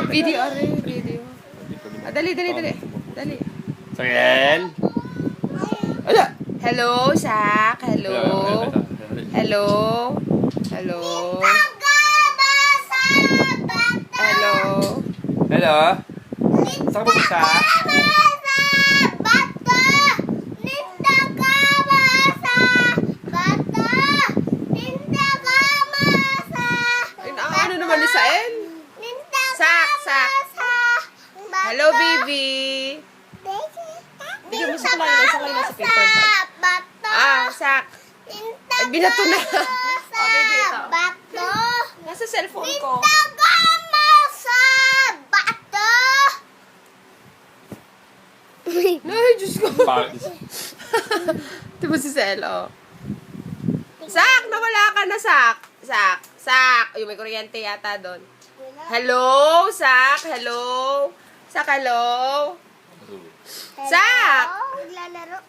Video, video. Dali. Dali. Sangel? Ala! Hello, Sak. Hello. Hello. Hello. Hello. Hello? Saan ka pupunta? Ano naman ni Sael? Sak. Hello, baby. Bigyan mo sa kulay na sa paper bag. Sak. Ay, binato na. Baby, ito. Nasa cellphone ko. Ay, Diyos ko. Diba si Sel, oh. Sak, nawala ka na, Sak. Sak. Ay, may kuryente yata doon. Hello, Sak. Hello. Sak, hello. Sak! Naglalaro.